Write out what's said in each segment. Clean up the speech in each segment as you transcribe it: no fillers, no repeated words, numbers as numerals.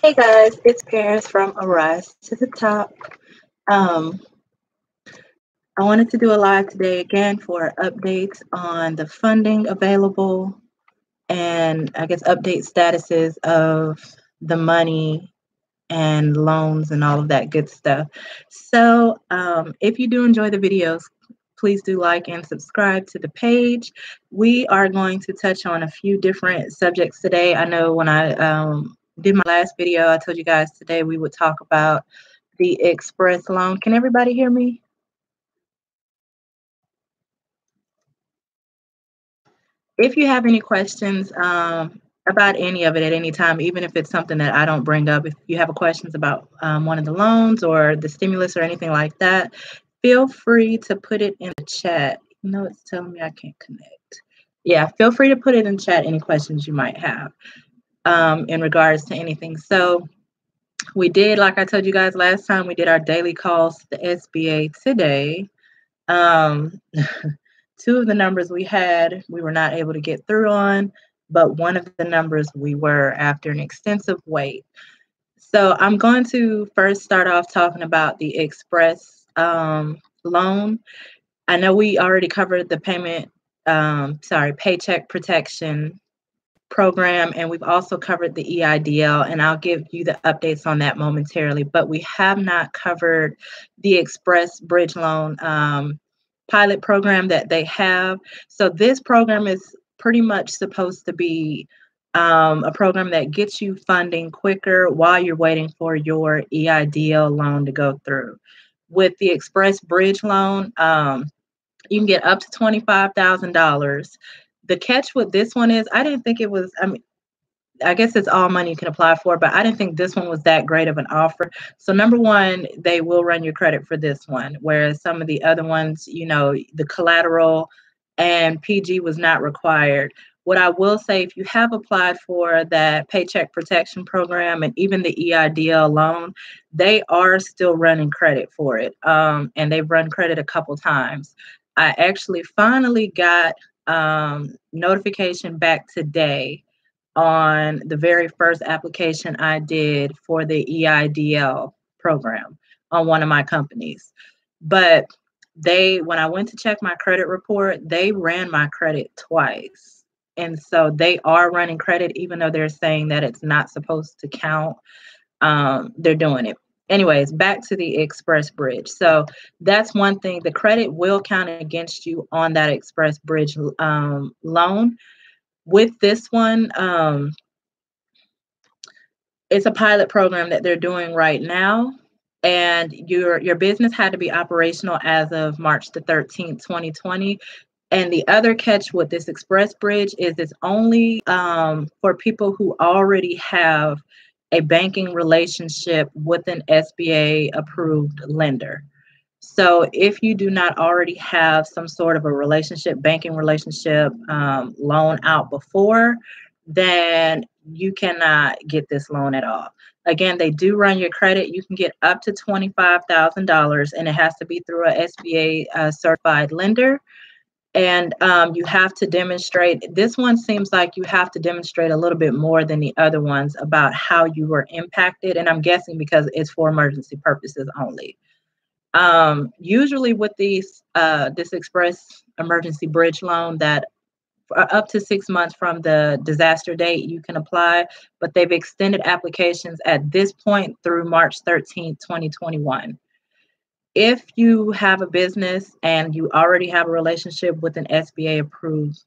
Hey guys, it's Paris from Arise to the Top. Um, I wanted to do a live today again for updates on the funding available and I guess update statuses of the money and loans and all of that good stuff. So if you do enjoy the videos, please do like and subscribe to the page. We are going to touch on a few different subjects today. I know when I did my last video, I told you guys today we would talk about the express loan. Can everybody hear me? If you have any questions about any of it at any time, even if it's something that I don't bring up, if you have questions about one of the loans or the stimulus or anything like that, feel free to put it in the chat. You know, it's telling me I can't connect. Yeah, feel free to put it in chat, any questions you might have in regards to anything. So we did, like I told you guys last time, we did our daily calls to the SBA today. Two of the numbers we had, we were not able to get through on, but one of the numbers we were after an extensive wait. So I'm going to first start off talking about the express loan. I know we already covered the paycheck protection program, and we've also covered the EIDL, and I'll give you the updates on that momentarily, but we have not covered the express bridge loan pilot program that they have. So this program is pretty much supposed to be a program that gets you funding quicker while you're waiting for your EIDL loan to go through. With the express bridge loan, you can get up to $25,000. The catch with this one is I didn't think it was, I guess it's all money you can apply for, but I didn't think this one was that great of an offer. So number one, they will run your credit for this one, whereas some of the other ones, you know, the collateral and PG was not required. What I will say, if you have applied for that paycheck protection program and even the EIDL loan, they are still running credit for it. And they've run credit a couple times. I actually finally got notification back today on the very first application I did for the EIDL program on one of my companies. But when I went to check my credit report, they ran my credit twice. And so they are running credit, even though they're saying that it's not supposed to count. They're doing it. Anyways, back to the express bridge. So that's one thing. The credit will count against you on that express bridge loan. With this one, it's a pilot program that they're doing right now, and your business had to be operational as of March the 13th, 2020. And the other catch with this express bridge is it's only for people who already have a banking relationship with an SBA approved lender. So if you do not already have some sort of a relationship, banking relationship, loan out before, then you cannot get this loan at all. Again, they do run your credit. You can get up to $25,000, and it has to be through a SBA certified lender. And you have to demonstrate, this one seems like you have to demonstrate a little bit more than the other ones about how you were impacted. And I'm guessing because it's for emergency purposes only. Usually with these, this express emergency bridge loan, that up to 6 months from the disaster date you can apply, but they've extended applications at this point through March 13th, 2021. If you have a business and you already have a relationship with an SBA approved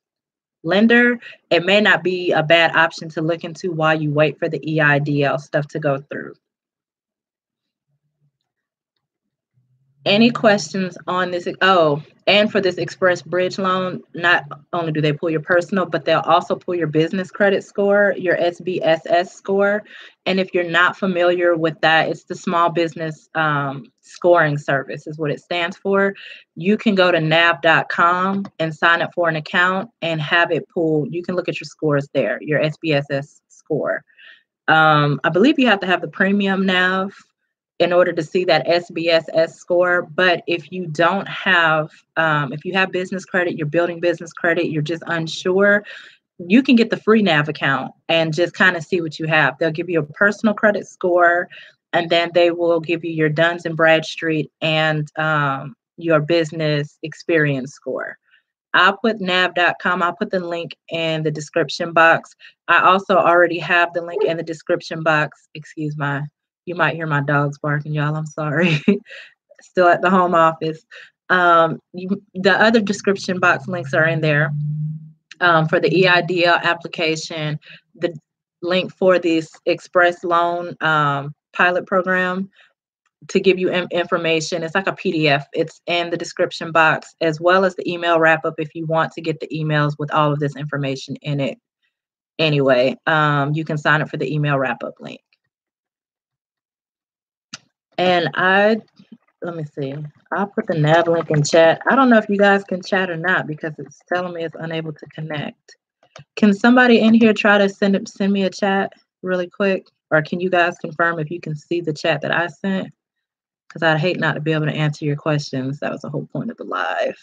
lender, it may not be a bad option to look into while you wait for the EIDL stuff to go through. Any questions on this? Oh, and for this express bridge loan, not only do they pull your personal, but they'll also pull your business credit score, your SBSS score. And if you're not familiar with that, it's the Small Business Scoring Service is what it stands for. You can go to nav.com and sign up for an account and have it pulled. You can look at your scores there, your SBSS score. I believe you have to have the premium nav in order to see that SBSS score. But if you don't have, if you have business credit, you're building business credit, you're just unsure, you can get the free NAV account and just kind of see what you have. They'll give you a personal credit score, and then they will give you your Duns and Bradstreet and your business experience score. I'll put nav.com. I'll put the link in the description box. I also already have the link in the description box. You might hear my dogs barking, y'all. I'm sorry. Still at the home office. The other description box links are in there for the EIDL application, the link for this Express Loan pilot program to give you information. It's like a PDF. It's in the description box, as well as the email wrap up if you want to get the emails with all of this information in it. Anyway, you can sign up for the email wrap up link. And let me see. I'll put the nav link in chat. I don't know if you guys can chat or not because it's telling me it's unable to connect. Can somebody in here try to send me a chat really quick? Or can you guys confirm if you can see the chat that I sent? Because I'd hate not to be able to answer your questions. That was the whole point of the live.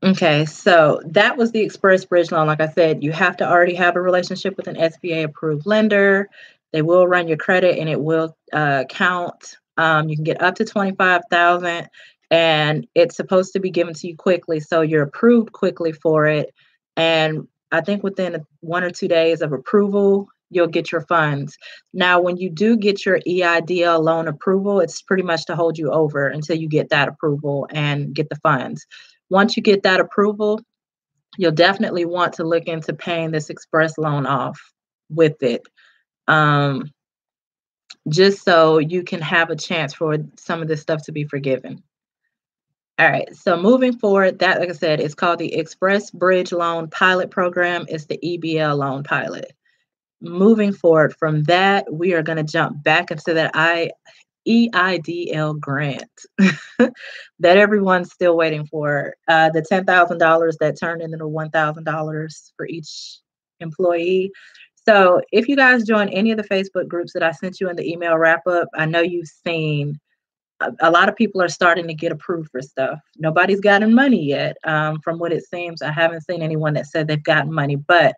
Okay, so that was the Express Bridge loan. Like I said, you have to already have a relationship with an SBA approved lender. They will run your credit and it will count. You can get up to $25,000 and it's supposed to be given to you quickly. So you're approved quickly for it. And I think within 1 or 2 days of approval, you'll get your funds. Now, when you do get your EIDL loan approval, it's pretty much to hold you over until you get that approval and get the funds. Once you get that approval, you'll definitely want to look into paying this Express loan off with it, just so you can have a chance for some of this stuff to be forgiven. All right, so moving forward, that, like I said, is called the Express Bridge Loan Pilot Program. It's the EBL loan pilot. Moving forward from that, we are going to jump back into that EIDL grant that everyone's still waiting for. The $10,000 that turned into $1,000 for each employee. So if you guys join any of the Facebook groups that I sent you in the email wrap up, I know you've seen a lot of people are starting to get approved for stuff. Nobody's gotten money yet. From what it seems, I haven't seen anyone that said they've gotten money, but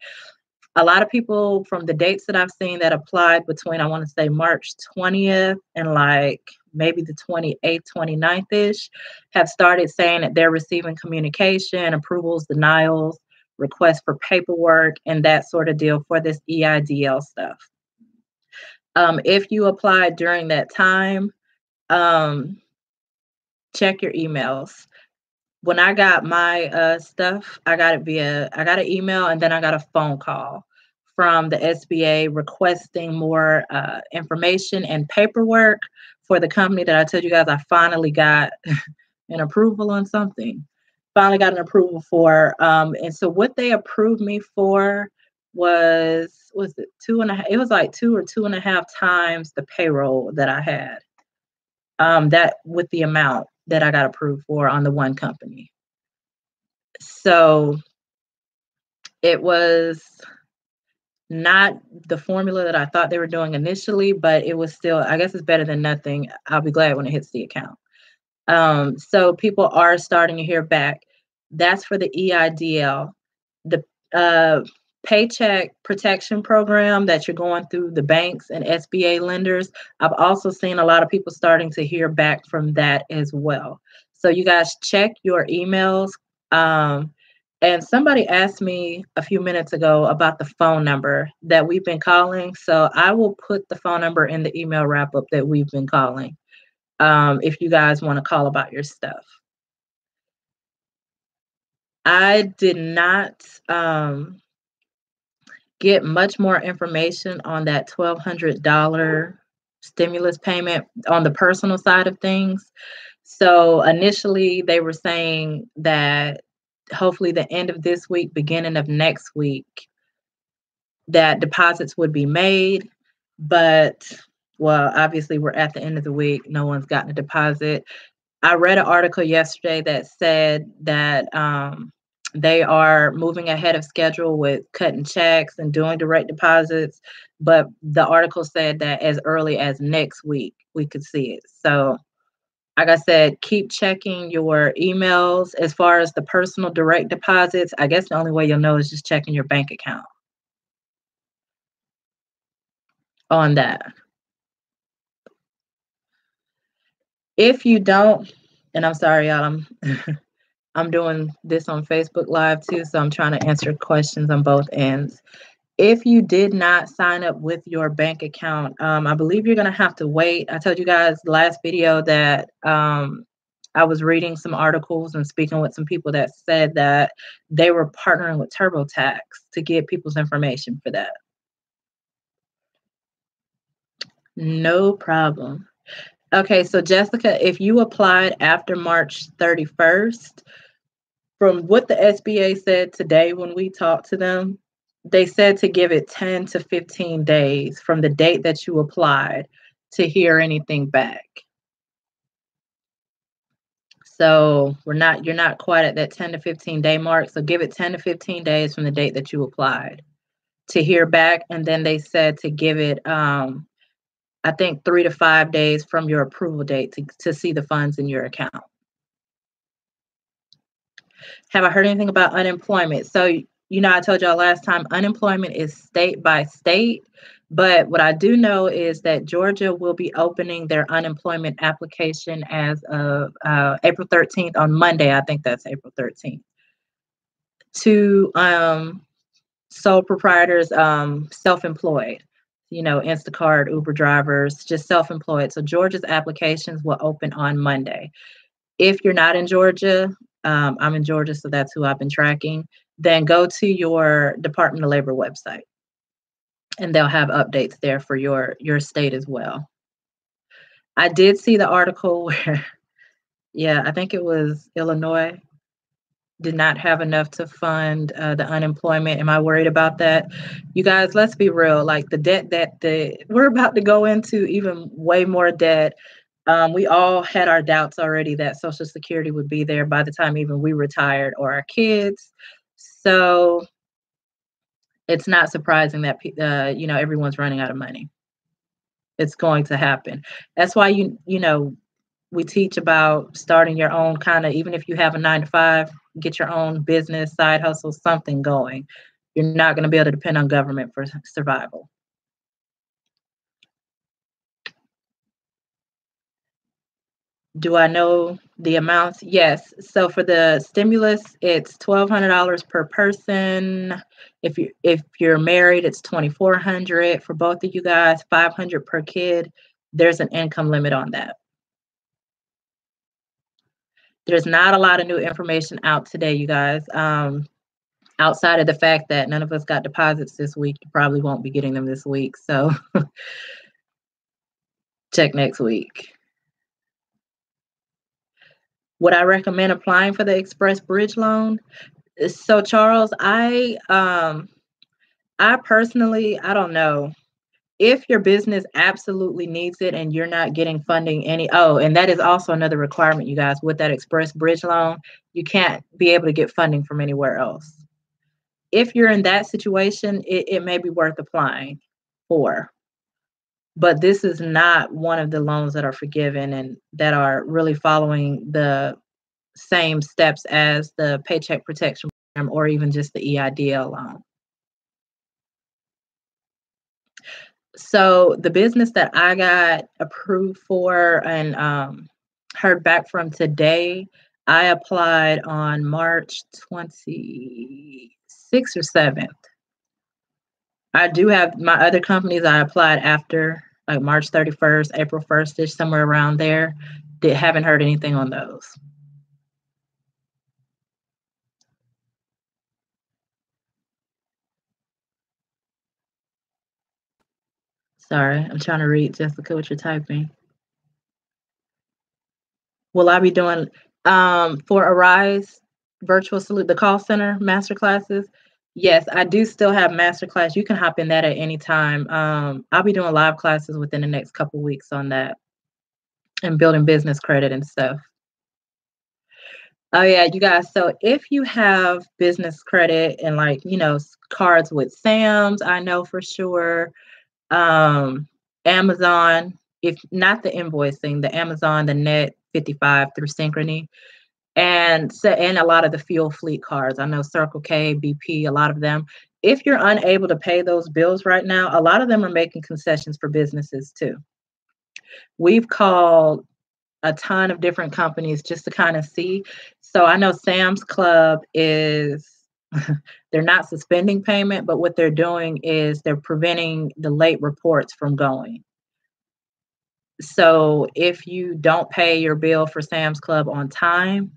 a lot of people from the dates that I've seen that applied between, I want to say March 20th and like maybe the 28th, 29th-ish, have started saying that they're receiving communication, approvals, denials, requests for paperwork, and that sort of deal for this EIDL stuff. If you applied during that time, check your emails. When I got my stuff, I got an email and then I got a phone call from the SBA requesting more information and paperwork for the company that I told you guys I finally got an approval on something. Finally got an approval for. And so what they approved me for was it 2.5? It was like 2 or 2.5 times the payroll that I had. That with the amount that I got approved for on the one company. So it was not the formula that I thought they were doing initially, but it was still, I guess it's better than nothing. I'll be glad when it hits the account. So people are starting to hear back. That's for the EIDL. The Paycheck Protection Program that you're going through the banks and SBA lenders, I've also seen a lot of people starting to hear back from that as well. So you guys check your emails. And somebody asked me a few minutes ago about the phone number that we've been calling. So I will put the phone number in the email wrap up that we've been calling if you guys want to call about your stuff. I did not get much more information on that $1,200 stimulus payment on the personal side of things. So initially they were saying that hopefully the end of this week, beginning of next week, that deposits would be made. But, well, obviously we're at the end of the week. No one's gotten a deposit. I read an article yesterday that said that they are moving ahead of schedule with cutting checks and doing direct deposits. But the article said that as early as next week, we could see it. So Like I said, keep checking your emails. As far as the personal direct deposits, I guess the only way you'll know is just checking your bank account on that. If you don't, and I'm sorry, y'all, I'm doing this on Facebook Live too, so I'm trying to answer questions on both ends. If you did not sign up with your bank account, I believe you're going to have to wait. I told you guys last video that I was reading some articles and speaking with some people that said that they were partnering with TurboTax to get people's information for that. No problem. Okay, so Jessica, if you applied after March 31st, from what the SBA said today when we talked to them, they said to give it 10 to 15 days from the date that you applied to hear anything back. So you're not quite at that 10 to 15 day mark. So give it 10 to 15 days from the date that you applied to hear back. And then they said to give it, I think 3 to 5 days from your approval date to see the funds in your account. Have I heard anything about unemployment? So, I told y'all last time, unemployment is state by state. But what I do know is that Georgia will be opening their unemployment application as of April 13th on Monday. I think that's April 13th. To sole proprietors, self-employed, Instacart, Uber drivers, just self-employed. So Georgia's applications will open on Monday. If you're not in Georgia, I'm in Georgia, so that's who I've been tracking, then go to your Department of Labor website and they'll have updates there for your state as well. I did see the article where, I think it was Illinois, did not have enough to fund the unemployment. Am I worried about that? You guys, let's be real. Like the debt that we're about to go into, even way more debt. We all had our doubts already that Social Security would be there by the time even we retired or our kids. So it's not surprising that everyone's running out of money. It's going to happen. That's why we teach about starting your own kind of, even if you have a 9 to 5, get your own business, side hustle, something going. You're not going to be able to depend on government for survival. Do I know the amounts? Yes. So for the stimulus, it's $1,200 per person. If you're married, it's $2,400 for both of you guys. $500 per kid. There's an income limit on that. There's not a lot of new information out today, you guys. Outside of the fact that none of us got deposits this week, you probably won't be getting them this week. So check next week. Would I recommend applying for the Express Bridge loan? So Charles, I personally, I don't know. If your business absolutely needs it and you're not getting funding and that is also another requirement, you guys, with that Express Bridge loan, you can't be able to get funding from anywhere else. If you're in that situation, it may be worth applying for. But this is not one of the loans that are forgiven and that are really following the same steps as the Paycheck Protection Program or even just the EIDL loan. So the business that I got approved for and heard back from today, I applied on March 26th or 7th. I do have my other companies I applied after, like March 31st, April 1st-ish, somewhere around there. Haven't heard anything on those. Sorry, I'm trying to read, Jessica, what you're typing. Will I be doing for Arise Virtual Salute, the call center masterclasses? Yes, I do still have masterclass. You can hop in that at any time. I'll be doing live classes within the next couple weeks on that and building business credit and stuff. Oh yeah, you guys. So if you have business credit and cards with Sam's, I know for sure. Amazon, if not the invoicing, the Amazon, the net 55 through Synchrony. And so, and a lot of the fuel fleet cards. I know Circle K, BP, a lot of them. If you're unable to pay those bills right now, a lot of them are making concessions for businesses too. We've called a ton of different companies just to kind of see. So I know Sam's Club is they're not suspending payment, but what they're doing is they're preventing the late reports from going. So if you don't pay your bill for Sam's Club on time,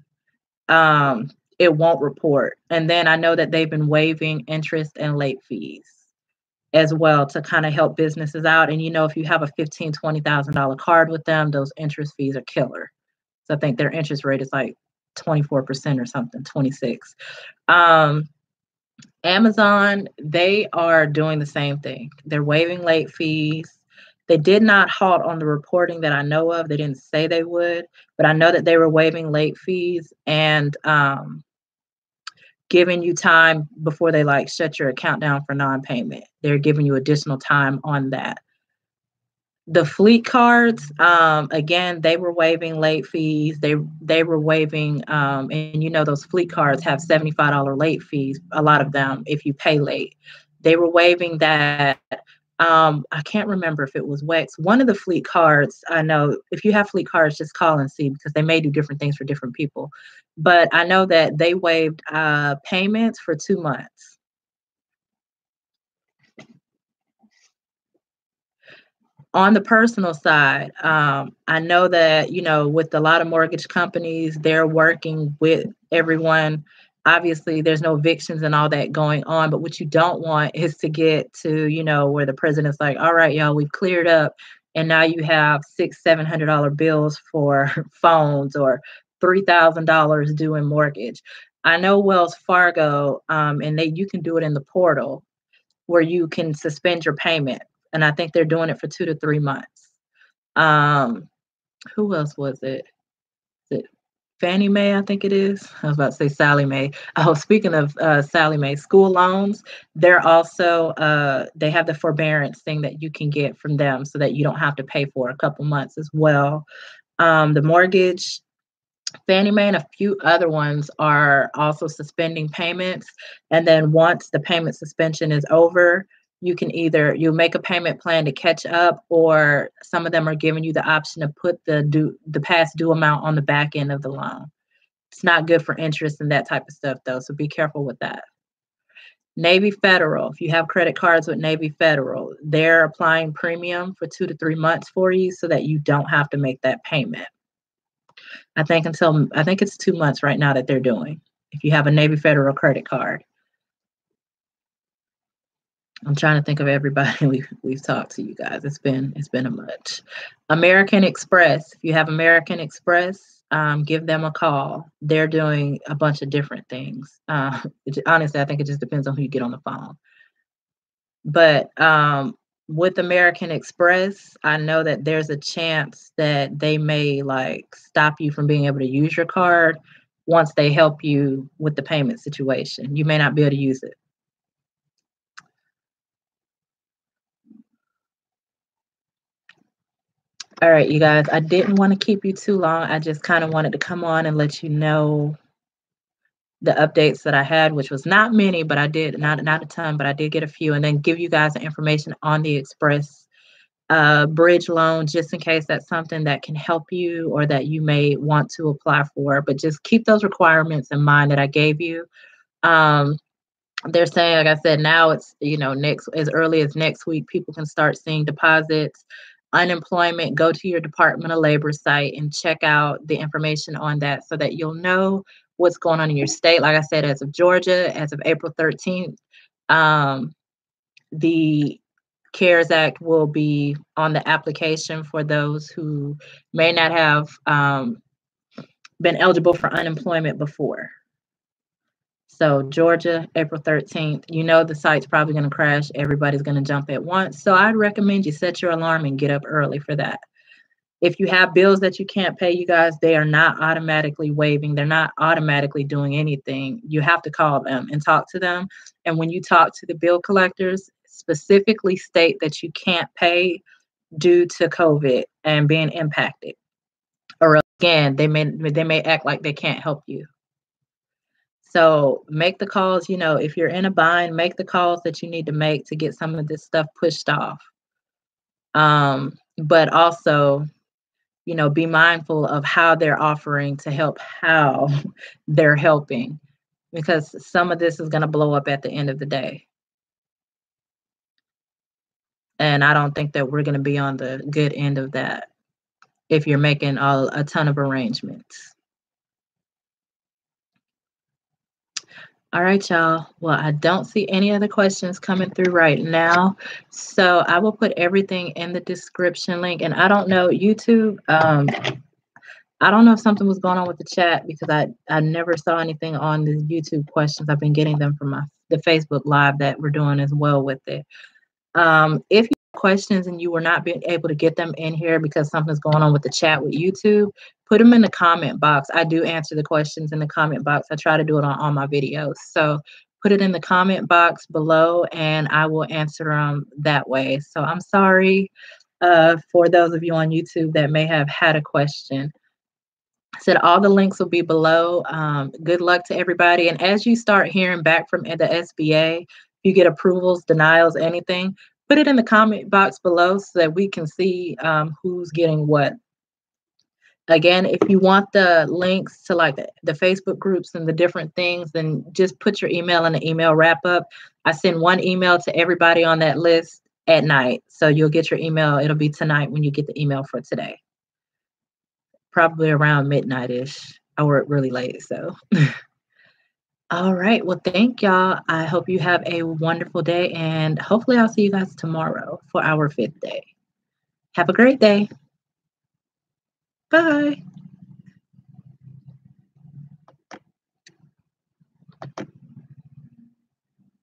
it won't report. And then I know that they've been waiving interest and late fees as well to kind of help businesses out. And if you have a $15,000, $20,000 card with them, those interest fees are killer. So I think their interest rate is like 24% or something, 26. Amazon, they are doing the same thing. They're waiving late fees. They did not halt on the reporting that I know of. They didn't say they would, but I know that they were waiving late fees and giving you time before they shut your account down for non-payment. They're giving you additional time on that. The fleet cards, again, they were waiving late fees. They were waiving, and those fleet cards have $75 late fees, a lot of them, if you pay late. They were waiving that. I can't remember if it was WEX. One of the fleet cards, I know, if you have fleet cards, just call and see because they may do different things for different people. But I know that they waived payments for 2 months. On the personal side, I know that, with a lot of mortgage companies, they're working with everyone. Obviously, there's no evictions and all that going on, but what you don't want is to get to, where the president's like, all right, y'all, we've cleared up. And now you have $600-$700 bills for phones or $3,000 due in mortgage. I know Wells Fargo, and you can do it in the portal where you can suspend your payment. And I think they're doing it for 2 to 3 months. Who else was it? Is it Fannie Mae? I think it is. I was about to say Sally Mae. Oh, speaking of Sally Mae, school loans, they're also, they have the forbearance thing that you can get from them so that you don't have to pay for a couple months as well. The mortgage, Fannie Mae and a few other ones are also suspending payments. And then once the payment suspension is over, you make a payment plan to catch up, or some of them are giving you the option to put the past due amount on the back end of the loan. It's not good for interest and that type of stuff though, so be careful with that. Navy Federal, if you have credit cards with Navy Federal, they're applying premium for 2 to 3 months for you so that you don't have to make that payment. I think it's 2 months right now that they're doing, if you have a Navy Federal credit card. I'm trying to think of everybody we've talked to, you guys. It's been a much. American Express. If you have American Express, give them a call. They're doing a bunch of different things. Honestly, I think it just depends on who you get on the phone. But with American Express, I know that there's a chance that they may stop you from being able to use your card once they help you with the payment situation. You may not be able to use it. All right, you guys, I didn't want to keep you too long. I just kind of wanted to come on and let you know the updates that I had, which was not many, but I did, not a ton, but I did get a few, and then give you guys the information on the Express bridge loan, just in case that's something that can help you or that you may want to apply for. But just keep those requirements in mind that I gave you. They're saying, like I said, now it's, as early as next week, people can start seeing deposits. Unemployment, go to your Department of Labor site and check out the information on that so that you'll know what's going on in your state. Like I said, as of Georgia, as of April 13th, the CARES Act will be on the application for those who may not have been eligible for unemployment before. So Georgia, April 13th, the site's probably going to crash. Everybody's going to jump at once. So I'd recommend you set your alarm and get up early for that. If you have bills that you can't pay, you guys, they are not automatically waiving. They're not automatically doing anything. You have to call them and talk to them. And when you talk to the bill collectors, specifically state that you can't pay due to COVID and being impacted. Or Again, they may act like they can't help you. So make the calls, if you're in a bind, make the calls that you need to make to get some of this stuff pushed off. But also, be mindful of how they're offering to help, how they're helping, because some of this is going to blow up at the end of the day. And I don't think that we're going to be on the good end of that if you're making a ton of arrangements. All right, y'all. Well, I don't see any other questions coming through right now. So I will put everything in the description link. And I don't know, YouTube, I don't know if something was going on with the chat, because I never saw anything on the YouTube questions. I've been getting them from the Facebook Live that we're doing as well with it. If you have questions and you were not being able to get them in here because something's going on with the chat with YouTube, put them in the comment box. I do answer the questions in the comment box. I try to do it on all my videos. So put it in the comment box below and I will answer them that way. So I'm sorry for those of you on YouTube that may have had a question. I said all the links will be below. Good luck to everybody. And as you start hearing back from the SBA, if you get approvals, denials, anything, put it in the comment box below so that we can see who's getting what. Again, if you want the links to like the Facebook groups and the different things, then just put your email in the email wrap up. I send one email to everybody on that list at night. So you'll get your email. It'll be tonight when you get the email for today. Probably around midnight-ish. I work really late, so. All right. Well, thank y'all. I hope you have a wonderful day, and hopefully I'll see you guys tomorrow for our 5th day. Have a great day. Bye.